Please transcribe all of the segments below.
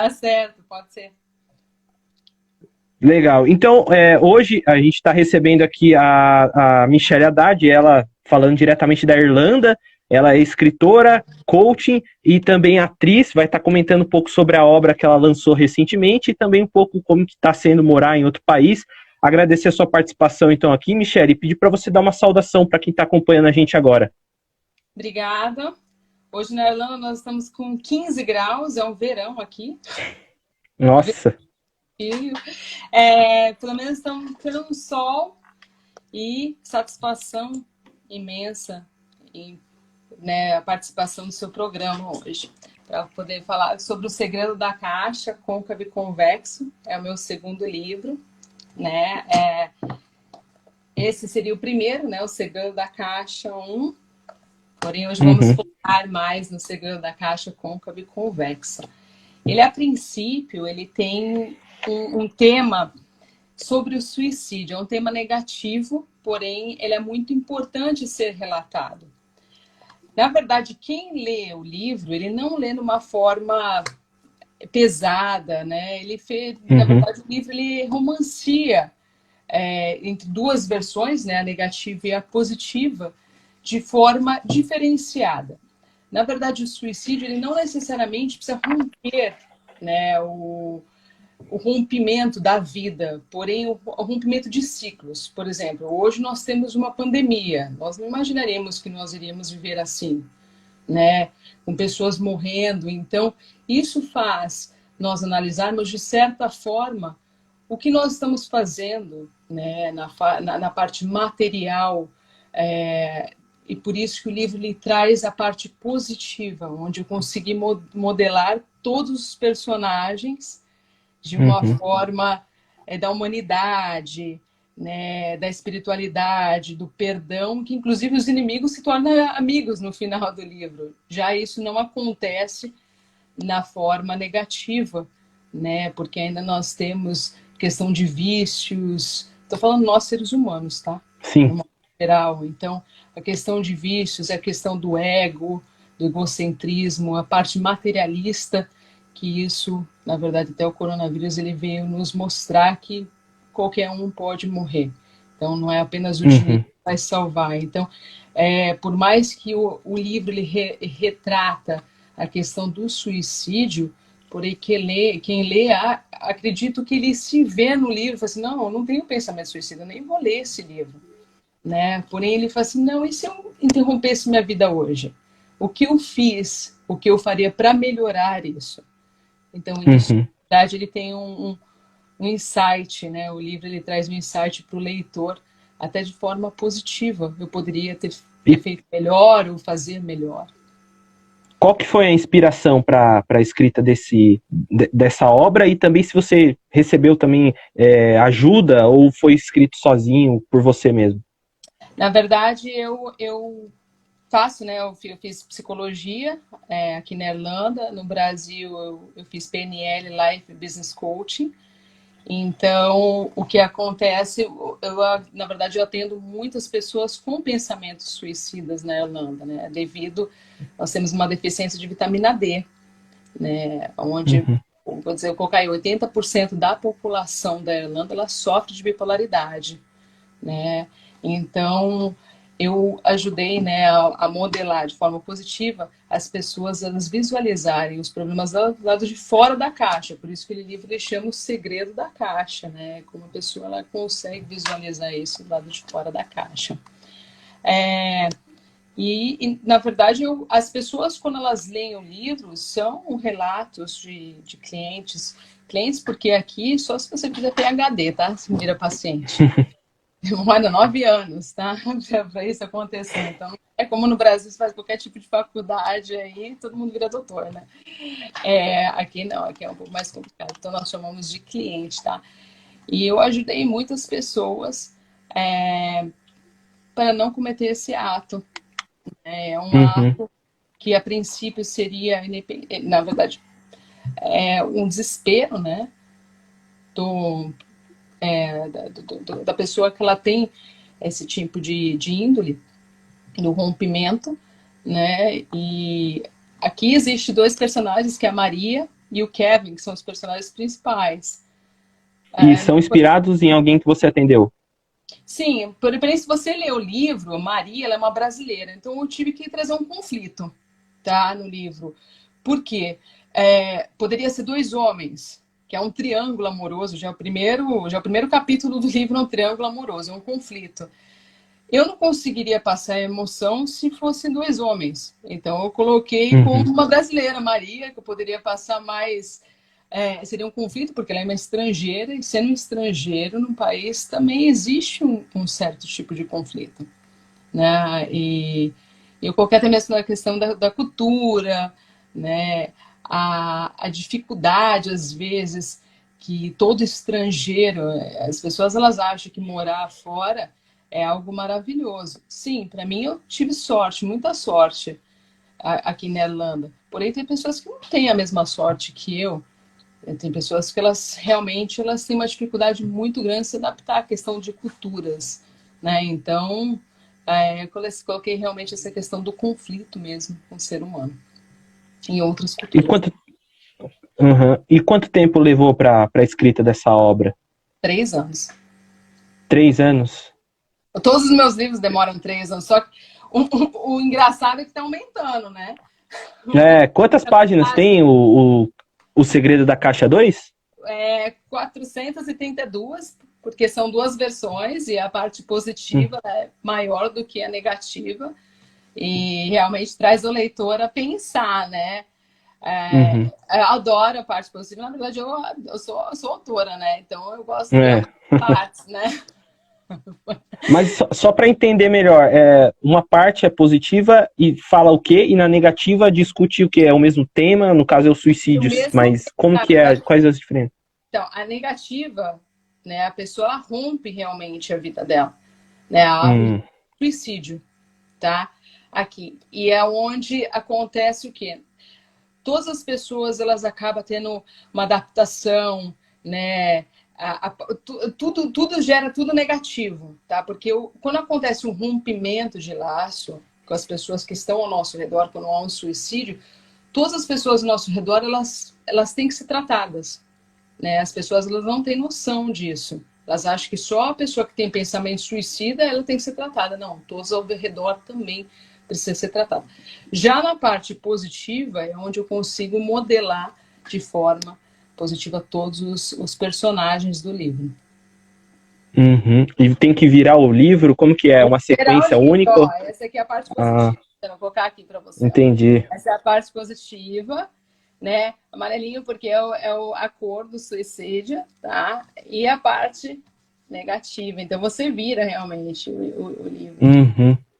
Tá certo, pode ser. Legal. Então, hoje a gente está recebendo aqui a Michelle Haddad, ela falando diretamente da Irlanda. Ela é escritora, coaching e também atriz. Vai estar comentando um pouco sobre a obra que ela lançou recentemente e também um pouco como que está sendo morar em outro país. Agradecer a sua participação então aqui, Michelle, e pedir para você dar uma saudação para quem está acompanhando a gente agora. Obrigada. Hoje na Irlanda nós estamos com 15 graus, é um verão aqui. Nossa. Frio. Pelo menos estamos tendo um sol e satisfação imensa em, né, a participação do seu programa hoje. Para poder falar sobre o segredo da caixa, côncavo e convexo, é o meu segundo livro, né? Esse seria o primeiro, né? O segredo da caixa 1. Porém, hoje vamos Uhum. focar mais no segredo da caixa côncavo e convexa. Ele, a princípio, ele tem um tema sobre o suicídio. É um tema negativo, porém, ele é muito importante ser relatado. Na verdade, quem lê o livro, ele não lê numa forma pesada, né? Ele fez, na Uhum. verdade, o livro ele romancia entre duas versões, né? A negativa e a positiva, de forma diferenciada. Na verdade, o suicídio ele não necessariamente precisa romper, né, o rompimento da vida, porém o rompimento de ciclos. Por exemplo, hoje nós temos uma pandemia, nós não imaginaríamos que nós iríamos viver assim, né, com pessoas morrendo. Então, isso faz nós analisarmos de certa forma o que nós estamos fazendo, né, na parte material, e por isso que o livro lhe traz a parte positiva, onde eu consegui modelar todos os personagens de uma Uhum. forma da humanidade, né, da espiritualidade, do perdão, que inclusive os inimigos se tornam amigos no final do livro. Já isso não acontece na forma negativa, né, porque ainda nós temos questão de vícios. Estou falando nós seres humanos, tá? No Sim. modo geral. Então, a questão de vícios, a questão do ego, do egocentrismo, a parte materialista, que isso, na verdade, até o coronavírus ele veio nos mostrar que qualquer um pode morrer. Então, não é apenas o dinheiro Uhum. que vai salvar. Então, por mais que o livro ele retrata a questão do suicídio, porém quem lê acredito que ele se vê no livro, fala assim, não, eu não tenho pensamento suicida, eu nem vou ler esse livro, né? Porém ele fala assim, não, e se eu interrompesse minha vida hoje? O que eu fiz? O que eu faria para melhorar isso? Então isso, Uhum. na verdade, ele tem um insight, né? O livro ele traz um insight para o leitor, até de forma positiva. Eu poderia ter E feito melhor ou fazer melhor. qual que foi a inspiração para a escrita dessa obra e também se você recebeu também ajuda ou foi escrito sozinho por você mesmo? Na verdade, eu faço, né? Eu fiz psicologia aqui na Irlanda, no Brasil eu fiz PNL, Life Business Coaching. Então, o que acontece, na verdade, eu atendo muitas pessoas com pensamentos suicidas na Irlanda, né? Devido, nós temos uma deficiência de vitamina D, né? Onde, Uhum. vou dizer, eu coloquei 80% da população da Irlanda, ela sofre de bipolaridade, né? Então, eu ajudei, né, a modelar de forma positiva as pessoas elas visualizarem os problemas do lado de fora da caixa. Por isso que ele livro ele chama o segredo da caixa, né? Como a pessoa ela consegue visualizar isso do lado de fora da caixa. Na verdade, as pessoas, quando elas leem o livro, são relatos de clientes, porque aqui só se você fizer PhD, tá? Se vira paciente. Demora 9 anos, tá? Para isso acontecer. Então, é como no Brasil, você faz qualquer tipo de faculdade aí, todo mundo vira doutor, né? Aqui não, aqui é um pouco mais complicado. Então, nós chamamos de cliente, tá? E eu ajudei muitas pessoas para não cometer esse ato. É um Uhum. ato que, a princípio, seria, na verdade, um desespero, né? Do, da pessoa que ela tem esse tipo de índole, do rompimento, né? E aqui existe dois personagens, que é a Maria, e o Kevin, que são os personagens principais. E são inspirados em alguém que você atendeu? Sim, por exemplo, se você ler o livro, Maria, ela é uma brasileira, então eu tive que trazer um conflito, tá, no livro. Por quê? Poderia ser dois homens, que é um triângulo amoroso, já é o primeiro capítulo do livro é um triângulo amoroso, é um conflito. Eu não conseguiria passar a emoção se fossem dois homens. Então eu coloquei como uma brasileira, Maria, que eu poderia passar mais. Seria um conflito, porque ela é uma estrangeira, e sendo um estrangeiro num país também existe um certo tipo de conflito. Né? E eu coloquei até mesmo a questão da cultura, né? A dificuldade, às vezes, que todo estrangeiro, as pessoas elas acham que morar fora é algo maravilhoso. Sim, para mim eu tive sorte, muita sorte aqui na Irlanda. Porém, tem pessoas que não têm a mesma sorte que eu. Tem pessoas que elas realmente elas têm uma dificuldade muito grande de se adaptar à questão de culturas, né? Então, eu coloquei realmente essa questão do conflito mesmo com o ser humano em outras E culturas. quanto, e quanto tempo levou para a escrita dessa obra? 3 anos. 3 anos? Todos os meus livros demoram 3 anos, só que o engraçado é que está aumentando, né? Quantas páginas tem o Segredo da Caixa 2? 432, porque são duas versões e a parte positiva é maior do que a negativa e realmente traz o leitor a pensar, né? Eu adoro a parte positiva. Na verdade, eu sou autora, né? Então eu gosto de ambas partes, né? Mas só para entender melhor, uma parte é positiva e fala o quê? E na negativa discute o quê? É o mesmo tema, no caso é o O suicídio, mesmo, mas como na que é? verdade, Quais as diferenças? então, a negativa, né? A pessoa ela rompe realmente a vida dela, né? O suicídio, tá? Aqui. E é onde acontece o quê? Todas as pessoas elas acabam tendo uma adaptação, né? Tudo gera tudo negativo, tá? Porque quando acontece um rompimento de laço com as pessoas que estão ao nosso redor, quando há um suicídio, todas as pessoas ao nosso redor elas têm que ser tratadas, né? As pessoas elas não têm noção disso. Elas acham que só a pessoa que tem pensamento suicida ela tem que ser tratada. Não, todos ao redor também precisam ser tratados. Já na parte positiva é onde eu consigo modelar de forma positiva todos os personagens do livro. E tem que virar o livro? Como que é? Uma Geral sequência livro, única? ó, essa aqui é a parte Ah, positiva. Então, vou colocar aqui para você. Ó. entendi. Essa é a parte positiva, né? Amarelinho porque a cor do suicídio, tá? E a parte negativa. Então você vira realmente o livro.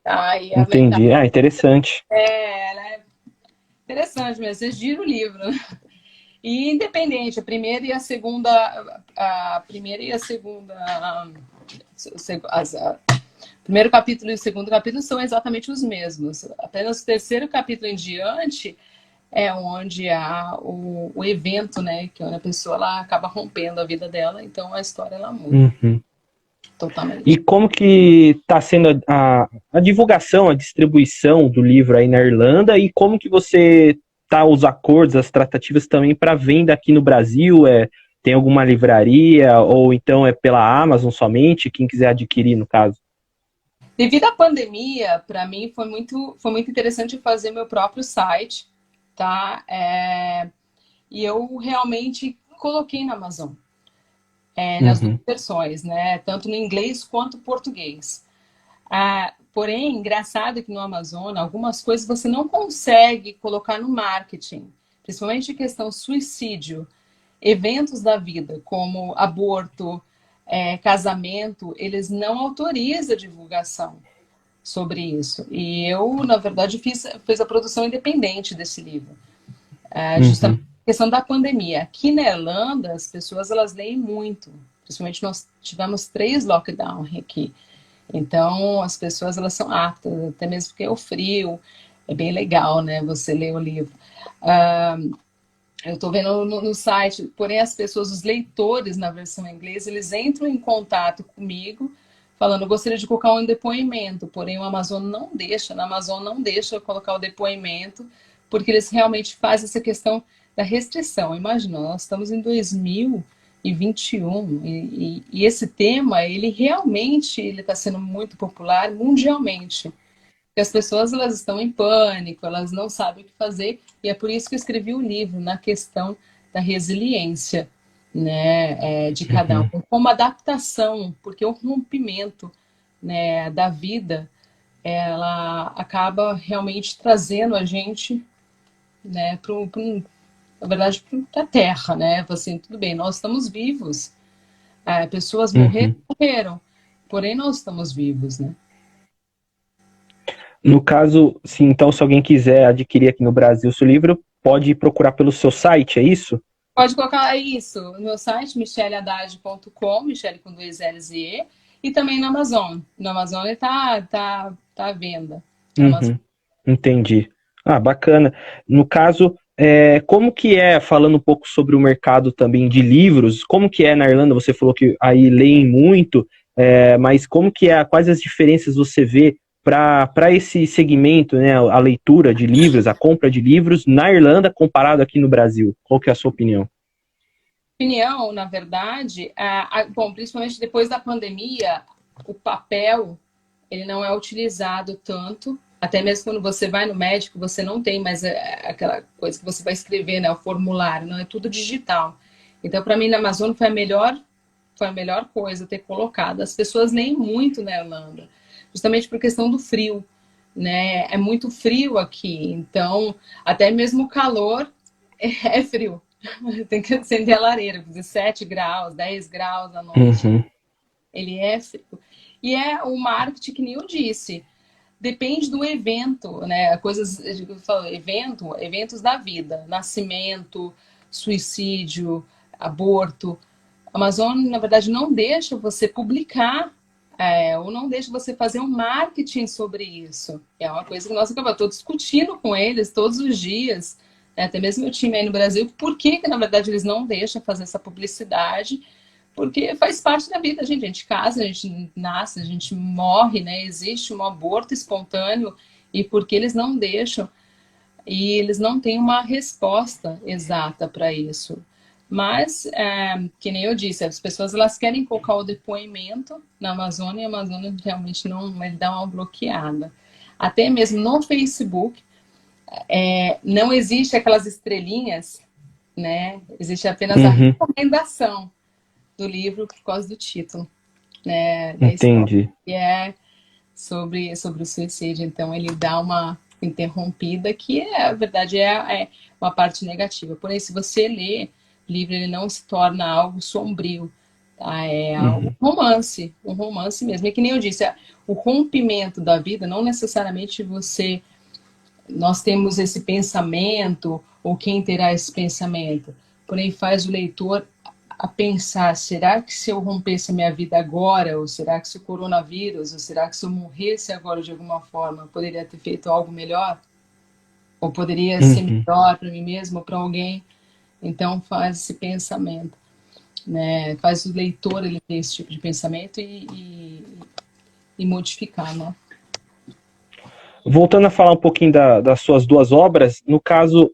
Tá? E a metade Entendi. Ah, interessante. ela é interessante mesmo. Você gira o livro. E independente, a primeira e a segunda, o primeiro capítulo e o segundo capítulo são exatamente os mesmos. Apenas o terceiro capítulo em diante é onde há o evento, né? Que a pessoa ela acaba rompendo a vida dela, então a história ela muda E totalmente. como que está sendo a divulgação, a distribuição do livro aí na Irlanda e como que você tá os acordos, as tratativas também para venda aqui no Brasil? Tem alguma livraria ou então é pela Amazon somente, quem quiser adquirir no caso? Devido à pandemia, para mim foi muito interessante fazer meu próprio site, tá? E eu realmente coloquei na Amazon, nas duas versões, né? Tanto no inglês quanto no português. Porém, engraçado que no Amazon, algumas coisas você não consegue colocar no marketing, principalmente questão suicídio, eventos da vida, como aborto, casamento, eles não autorizam a divulgação sobre isso. E eu, na verdade, fiz a produção independente desse livro. Justamente a questão da pandemia. Aqui na Irlanda, as pessoas elas leem muito. Principalmente nós tivemos 3 lockdowns aqui. Então, as pessoas elas são aptas, até mesmo porque é o frio. É bem legal, né? Você ler o livro. Eu estou vendo no site, porém as pessoas, os leitores na versão inglesa, eles entram em contato comigo falando, eu gostaria de colocar um depoimento, porém o Amazon não deixa, na Amazon não deixa eu colocar o depoimento, porque eles realmente fazem essa questão da restrição. Imagina, nós estamos em 2021 e esse tema, ele realmente está sendo muito popular mundialmente. Porque as pessoas elas estão em pânico, elas não sabem o que fazer, e é por isso que eu escrevi o livro na questão da resiliência, né, de cada Uhum. um, como adaptação, porque o rompimento, né, da vida, ela acaba realmente trazendo a gente, né, na verdade, para a Terra, né? Assim, tudo bem, nós estamos vivos, pessoas morreram, Uhum. morreram, porém nós estamos vivos, né? No caso, sim, então, se alguém quiser adquirir aqui no Brasil o seu livro, pode procurar pelo seu site, é isso? Pode colocar isso no meu site, michelehaddad.com, Michele com dois L's e E, e também na Amazon. No Amazon ele tá à venda. Na Amazon. Uhum. Entendi. Ah, bacana. No caso, como que é, falando um pouco sobre o mercado também de livros, como que é na Irlanda? Você falou que aí leem muito, mas como que é, quais as diferenças você vê para esse segmento, né, a leitura de livros, a compra de livros na Irlanda comparado aqui no Brasil? Qual que é a sua opinião? Opinião, na verdade, bom, principalmente depois da pandemia, o papel ele não é utilizado tanto. Até mesmo quando você vai no médico, você não tem mais aquela coisa que você vai escrever, né, o formulário, não é tudo digital. Então, para mim, na Amazônia foi a melhor coisa ter colocado. As pessoas leem muito na Irlanda, justamente por questão do frio, né? É muito frio aqui, então até mesmo o calor é frio. Tem que acender a lareira, 17 graus, 10 graus à noite. Uhum. Ele é frio. E é o marketing que nem eu disse. Depende do evento, né? Coisas, eu falo, eventos da vida, nascimento, suicídio, aborto. A Amazon, na verdade, não deixa você publicar, ou não deixa você fazer um marketing sobre isso. É uma coisa que nós acabamos, estou discutindo com eles todos os dias, né? Até mesmo meu time aí no Brasil, por que, na verdade, eles não deixam fazer essa publicidade? Porque faz parte da vida, gente. A gente casa, a gente nasce, a gente morre, né? Existe um aborto espontâneo e porque eles não deixam e eles não têm uma resposta exata para isso. Mas, que nem eu disse, as pessoas elas querem colocar o depoimento na Amazônia e a Amazônia realmente não, ele dá uma bloqueada. Até mesmo no Facebook, não existe aquelas estrelinhas, né? Existe apenas a Uhum. recomendação do livro por causa do título, né, da história. Entendi. E é sobre o suicídio. Então, ele dá uma interrompida, que a verdade é uma parte negativa. Porém, se você lê o livro, ele não se torna algo sombrio. Tá? É algo Uhum. romance, um romance mesmo. E que nem eu disse, o rompimento da vida, não necessariamente nós temos esse pensamento, ou quem terá esse pensamento. Porém, faz o leitor a pensar, será que se eu rompesse a minha vida agora, ou será que se o coronavírus, ou será que se eu morresse agora de alguma forma, eu poderia ter feito algo melhor? Ou poderia ser Uhum. melhor para mim mesmo ou para alguém? Então faz esse pensamento, né? Faz o leitor ele ter esse tipo de pensamento e modificar, né? Voltando a falar um pouquinho das suas duas obras, no caso,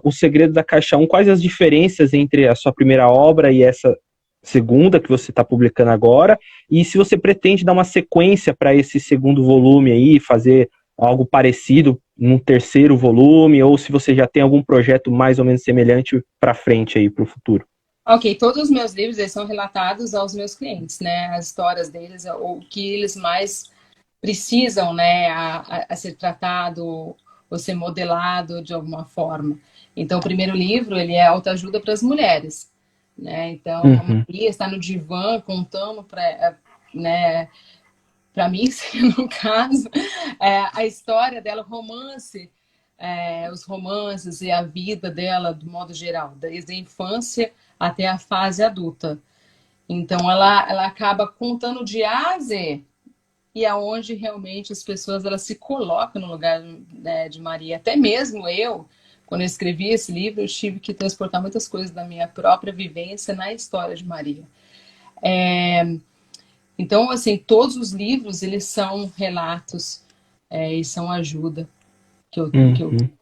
O Segredo da Caixa 1, quais as diferenças entre a sua primeira obra e essa segunda que você está publicando agora? E se você pretende dar uma sequência para esse segundo volume aí, fazer algo parecido num terceiro volume, ou se você já tem algum projeto mais ou menos semelhante para frente aí, para o futuro? Ok, todos os meus livros eles são relatados aos meus clientes, né? As histórias deles, o que eles mais precisam, né, a ser tratado ou ser modelado de alguma forma. Então, o primeiro livro, ele é autoajuda para as mulheres, né? Então, a Uhum. Maria está no divã contando para, né, para mim, no caso, a história dela, o romance, os romances e a vida dela, do modo geral, desde a infância até a fase adulta. Então, ela acaba contando de A a Z, e aonde realmente as pessoas elas se colocam no lugar, né, de Maria. Até mesmo eu, quando eu escrevi esse livro, eu tive que transportar muitas coisas da minha própria vivência na história de Maria. Então, assim, todos os livros eles são relatos, e são ajuda. que eu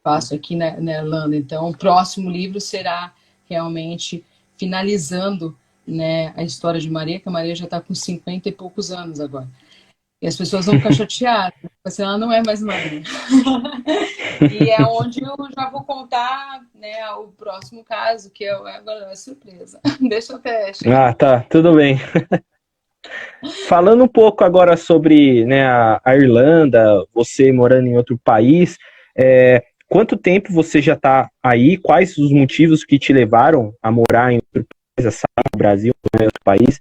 faço aqui na Irlanda. Então, o próximo livro será realmente finalizando, né, a história de Maria, que a Maria já está com 50 e poucos anos agora. E as pessoas vão ficar chateadas, assim, ela não é mais Maria. E é onde eu já vou contar, né, o próximo caso, que agora é surpresa. Deixa eu até chegar. Ah, tá, tudo bem. Falando um pouco agora sobre, né, a Irlanda, você morando em outro país, quanto tempo você já está aí? Quais os motivos que te levaram a morar em outro país, a sair do Brasil, né, em outro país?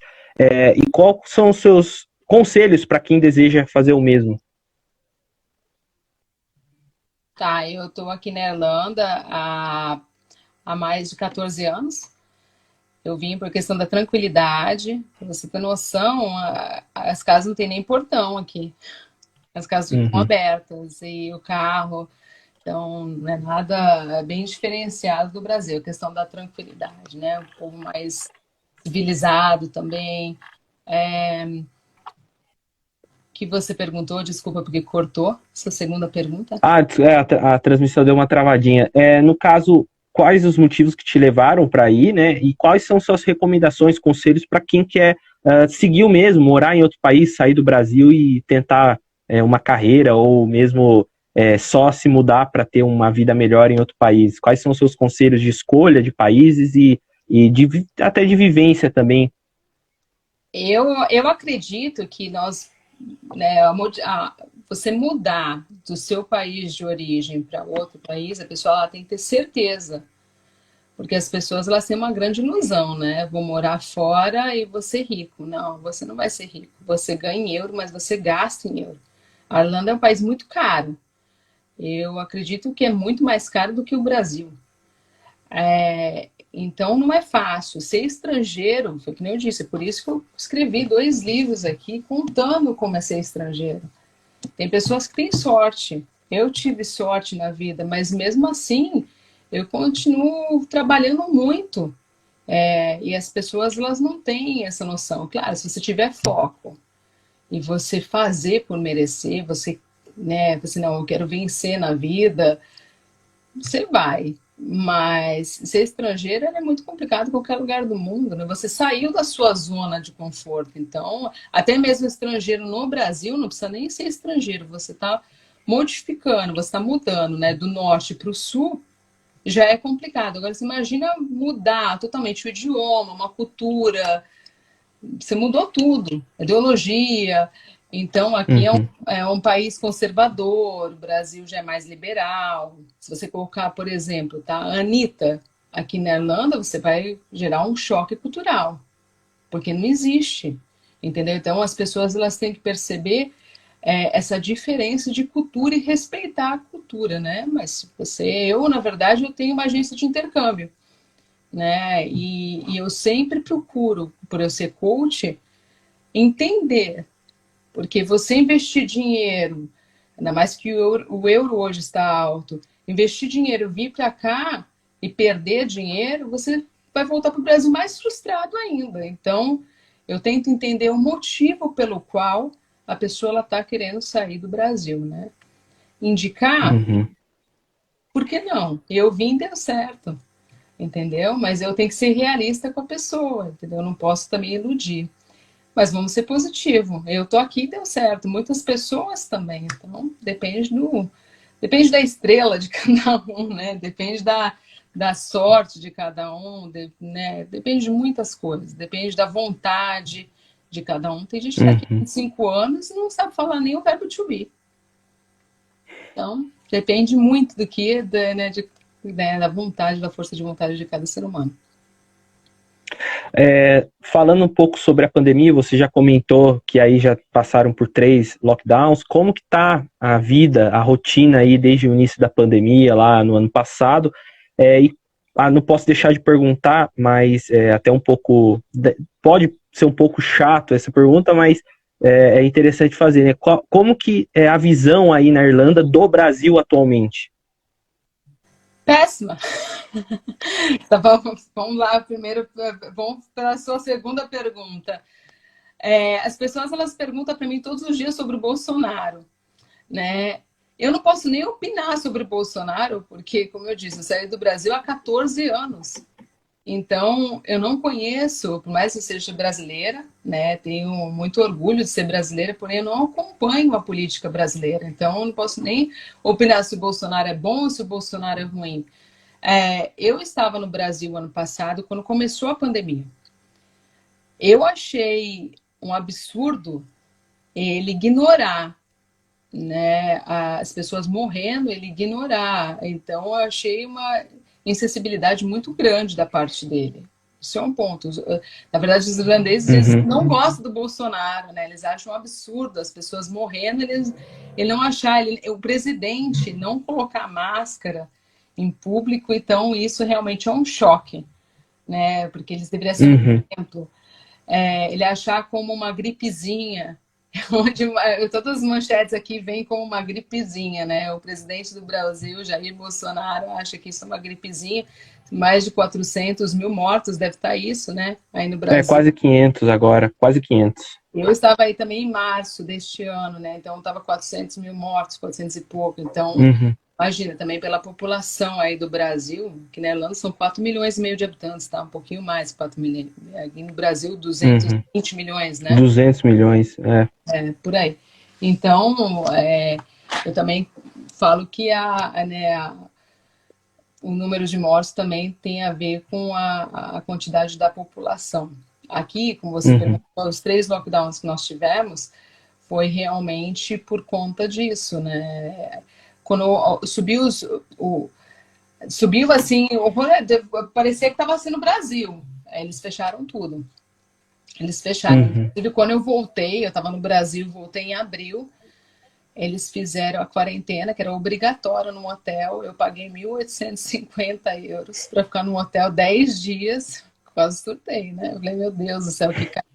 E quais são os seus conselhos para quem deseja fazer o mesmo? Tá, eu estou aqui na Irlanda há mais de 14 anos. Eu vim por questão da tranquilidade. Pra você ter noção, as casas não têm nem portão aqui. As casas ficam Uhum. abertas e o carro. Então, não é nada, é bem diferenciado do Brasil, a questão da tranquilidade, né? O povo mais civilizado também. Que você perguntou, desculpa porque cortou essa segunda pergunta. Ah, a transmissão deu uma travadinha. No caso, quais os motivos que te levaram para ir, né? E quais são suas recomendações, conselhos para quem quer seguir o mesmo, morar em outro país, sair do Brasil e tentar uma carreira ou mesmo só se mudar para ter uma vida melhor em outro país? Quais são os seus conselhos de escolha de países até de vivência também? Eu acredito que nós, né, você mudar do seu país de origem para outro país, a pessoa ela tem que ter certeza. Porque as pessoas elas têm uma grande ilusão, né? Vou morar fora e vou ser rico. Não, você não vai ser rico. Você ganha em euro, mas você gasta em euro. A Irlanda é um país muito caro. Eu acredito que é muito mais caro do que o Brasil. Então não é fácil. Ser estrangeiro, foi que nem eu disse, por isso que eu escrevi 2 livros aqui contando como é ser estrangeiro. Tem pessoas que têm sorte. Eu tive sorte na vida, mas mesmo assim eu continuo trabalhando muito. E as pessoas elas não têm essa noção. Claro, se você tiver foco e você fazer por merecer, você não, eu quero vencer na vida, você vai. Mas ser estrangeiro é muito complicado em qualquer lugar do mundo, né? Você saiu da sua zona de conforto. Então, até mesmo estrangeiro no Brasil, não precisa nem ser estrangeiro, você está modificando, você está mudando, né, do norte para o sul, já é complicado. Agora, você imagina mudar totalmente o idioma, uma cultura, você mudou tudo, ideologia. Então, aqui é um, Uhum. é um país conservador, o Brasil já é mais liberal. Se você colocar, por exemplo, tá, a Anitta aqui na Irlanda, você vai gerar um choque cultural, porque não existe, entendeu? Então, as pessoas elas têm que perceber essa diferença de cultura e respeitar a cultura, né? Mas na verdade, eu tenho uma agência de intercâmbio, né? E eu sempre procuro, por eu ser coach, entender, porque você investir dinheiro, ainda mais que o euro hoje está alto, investir dinheiro, vir para cá e perder dinheiro, você vai voltar para o Brasil mais frustrado ainda. Então, eu tento entender o motivo pelo qual a pessoa está querendo sair do Brasil, né? Indicar, Uhum. por que não? Eu vim e deu certo, entendeu? Mas eu tenho que ser realista com a pessoa, entendeu? Eu não posso também iludir. Mas vamos ser positivo. Eu tô aqui e deu certo. Muitas pessoas também. Então, depende da estrela de cada um, né? Depende da sorte de cada um, né? Depende de muitas coisas. Depende da vontade de cada um. Tem gente que está aqui há Uhum. 5 anos e não sabe falar nem o verbo to be. Então, depende muito do que, da vontade, da força de vontade de cada ser humano. Falando um pouco sobre a pandemia, você já comentou que aí já passaram por 3 lockdowns. Como que tá a vida, a rotina aí desde o início da pandemia, lá no ano passado? Não posso deixar de perguntar, mas até um pouco... Pode ser um pouco chato essa pergunta, mas é interessante fazer, né? Como que é a visão aí na Irlanda do Brasil atualmente? Péssima. Tá, vamos lá, primeiro, vamos para a sua segunda pergunta. As pessoas elas perguntam para mim todos os dias sobre o Bolsonaro, né? Eu não posso nem opinar sobre o Bolsonaro, porque, como eu disse, eu saí do Brasil há 14 anos. Então, eu não conheço, por mais que eu seja brasileira, né, tenho muito orgulho de ser brasileira, porém eu não acompanho a política brasileira. Então, eu não posso nem opinar se o Bolsonaro é bom ou se o Bolsonaro é ruim. Eu estava no Brasil ano passado, quando começou a pandemia. Eu achei um absurdo ele ignorar, né, as pessoas morrendo, ele ignorar. Então, eu achei uma insensibilidade muito grande da parte dele. Isso é um ponto. Na verdade, os irlandeses eles não gostam do Bolsonaro, né? Eles acham um absurdo as pessoas morrendo, ele não achar, o presidente não colocar máscara em público, então isso realmente é um choque, né? Porque eles deveriam ser um exemplo. Ele achar como uma gripezinha, onde todas as manchetes aqui vêm como uma gripezinha, né? O presidente do Brasil, Jair Bolsonaro, acha que isso é uma gripezinha. Mais de 400 mil mortos, deve estar isso, né? Aí no Brasil. Quase 500 agora, quase 500. Eu estava aí também em março deste ano, né? Então estava 400 mil mortos, 400 e pouco. Então, imagina, também pela população aí do Brasil, que na Irlanda são 4 milhões e meio de habitantes, tá? Um pouquinho mais, 4 milhões. Aqui no Brasil, 220 milhões, né? 200 milhões, por aí. Então, eu também falo que o número de mortes também tem a ver com a quantidade da população. Aqui, como você perguntou, os 3 lockdowns que nós tivemos foi realmente por conta disso, né? Quando subiu assim, parecia que estava sendo no Brasil. Eles fecharam tudo. Eles fecharam. Inclusive, quando eu voltei, eu estava no Brasil, voltei em abril, eles fizeram a quarentena, que era obrigatória no hotel. Eu paguei 1.850 euros para ficar no hotel 10 dias. Quase surtei, né? Eu falei, meu Deus do céu, que caro.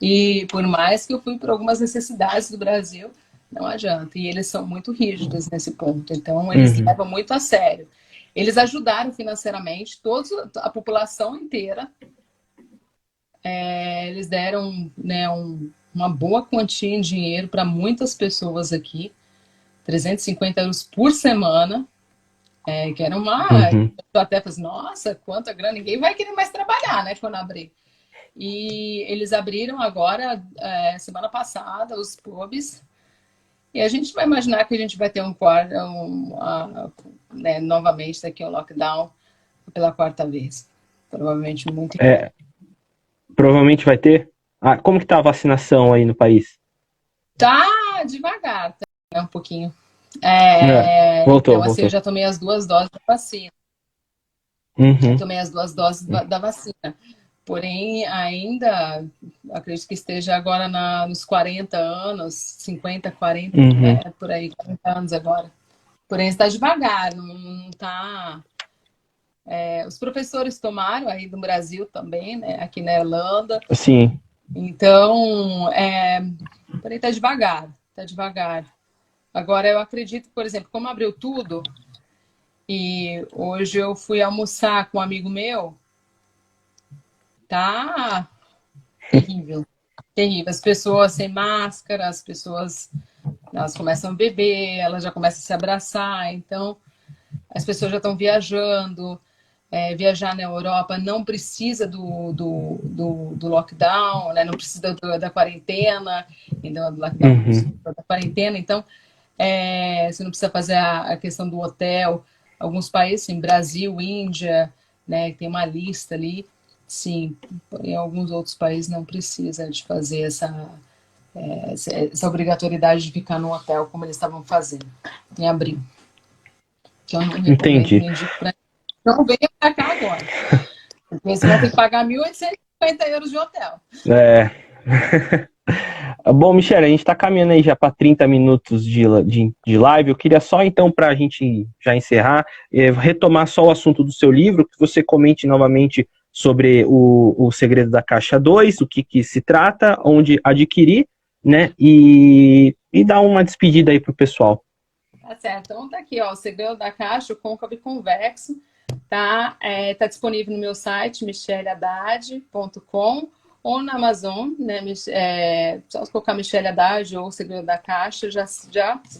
E por mais que eu fui por algumas necessidades do Brasil, não adianta. E eles são muito rígidos nesse ponto. Então, eles levam muito a sério. Eles ajudaram financeiramente toda a população inteira. Eles deram, né, uma boa quantia em dinheiro para muitas pessoas aqui. 350 euros por semana. Que era uma... Eu até falei assim, nossa, quanta grana. Ninguém vai querer mais trabalhar, né, quando abrir. E eles abriram agora, semana passada, os pubs. E a gente vai imaginar que a gente vai ter novamente daqui um lockdown pela 4ª vez. Provavelmente muito. Provavelmente vai ter. Como que tá a vacinação aí no país? Tá devagar, um pouquinho. Voltou. Eu já tomei as 2 doses da vacina. Já tomei as 2 doses da vacina. Porém, ainda acredito que esteja agora nos 40 anos, 50, 40, por aí, 40 anos agora. Porém, está devagar, não está... os professores tomaram aí do Brasil também, né? Aqui na Irlanda. Sim. Então, porém, está devagar. Agora, eu acredito, por exemplo, como abriu tudo, e hoje eu fui almoçar com um amigo meu, tá terrível. As pessoas sem máscara, as pessoas elas começam a beber, elas já começam a se abraçar, então as pessoas já estão viajando. Viajar na Europa não precisa do lockdown, né? Não precisa da quarentena, então, do lockdown, da quarentena, então você não precisa fazer a questão do hotel. Alguns países, assim, Brasil, Índia, né, tem uma lista ali, sim. Em alguns outros países não precisa de fazer essa obrigatoriedade de ficar no hotel como eles estavam fazendo em abril. Que eu não recomendo nem digo para não venha para cá agora. Porque você vai ter que pagar 1.850 euros de hotel. Bom, Michele, a gente está caminhando aí já para 30 minutos de live. Eu queria só, então, para a gente já encerrar, retomar só o assunto do seu livro, que você comente novamente sobre o Segredo da Caixa 2, o que se trata, onde adquirir, né? E dar uma despedida aí para o pessoal. Tá certo. Então tá aqui, ó, o Segredo da Caixa, o côncavo e convexo, tá disponível no meu site, michelehaddad.com, ou na Amazon, né? Só colocar Michele Haddad ou o Segredo da Caixa, já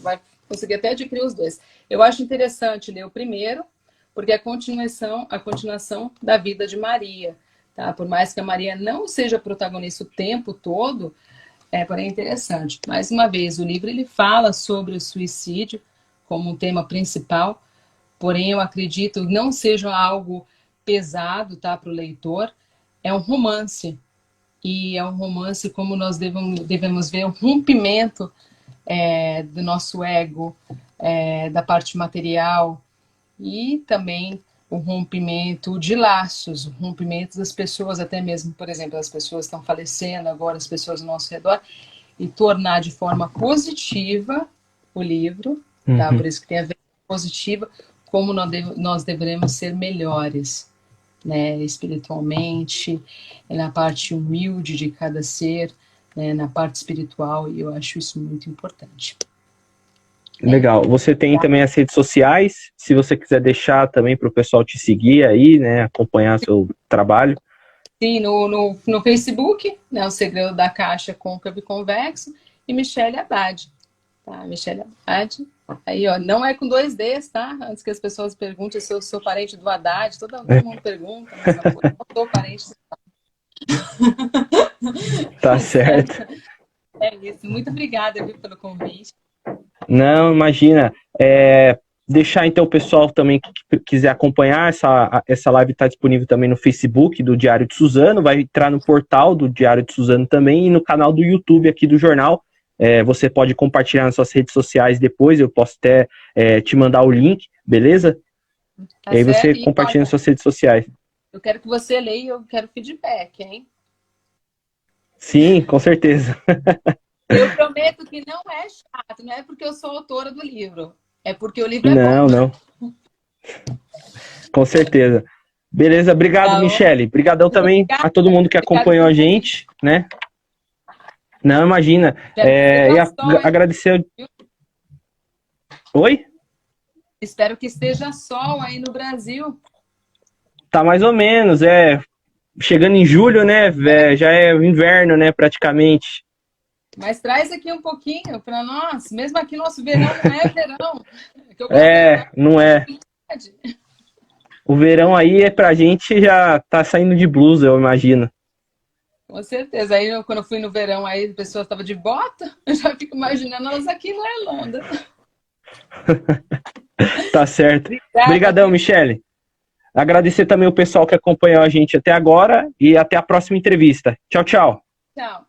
vai consegui até adquirir os dois. Eu acho interessante ler o primeiro, porque é a continuação da vida de Maria. Tá? Por mais que a Maria não seja protagonista o tempo todo, porém é interessante. Mais uma vez, o livro ele fala sobre o suicídio como um tema principal, porém eu acredito não seja algo pesado, tá, para o leitor. É um romance, e é um romance como nós devemos ver um rompimento do nosso ego, da parte material, e também o rompimento de laços, o rompimento das pessoas, até mesmo, por exemplo, as pessoas estão falecendo agora, as pessoas ao nosso redor, e tornar de forma positiva o livro, tá? Por isso que tem a ver com positiva, como nós devemos ser melhores, né? Espiritualmente, na parte humilde de cada ser, né? Na parte espiritual, e eu acho isso muito importante. Legal. Você tem também as redes sociais, se você quiser deixar também para o pessoal te seguir aí, né, acompanhar seu trabalho. Sim, no Facebook, né, O Segredo da Caixa Côncavo e Convexo, e Michele Haddad, tá? Michele Haddad. Aí, ó, não é com 2 Ds, tá? Antes que as pessoas perguntem se eu sou parente do Haddad, todo mundo pergunta, mas eu não sou parente do Tá certo. É isso. Muito obrigada, viu, pelo convite. Não, imagina. Deixar então o pessoal também que quiser acompanhar, essa live está disponível também no Facebook do Diário de Suzano, vai entrar no portal do Diário de Suzano também e no canal do YouTube aqui do jornal. Você pode compartilhar nas suas redes sociais depois, eu posso até te mandar o link, beleza? Tá e aí você certo. compartilha nas suas redes sociais. Eu quero que você leia e eu quero feedback, hein? Sim, com certeza. Eu prometo que não é chato, não é porque eu sou autora do livro, é porque o livro é Não, bom. não. Com certeza. Beleza, obrigado, Tá, Michele. Obrigadão também a todo mundo que acompanhou a gente, né? Não, imagina. Agradecer. Oi? Espero que esteja sol aí no Brasil. Tá mais ou menos, chegando em julho, né? Já é inverno, né? Praticamente. Mas traz aqui um pouquinho para nós. Mesmo aqui nosso verão não é verão. Não é. O verão aí pra gente já tá saindo de blusa, eu imagino. Com certeza. Aí quando eu fui no verão, aí a pessoa estava de bota, eu já fico imaginando elas aqui na Irlanda. Tá certo. Obrigadão, Michele. Agradecer também o pessoal que acompanhou a gente até agora e até a próxima entrevista. Tchau, tchau. Tchau.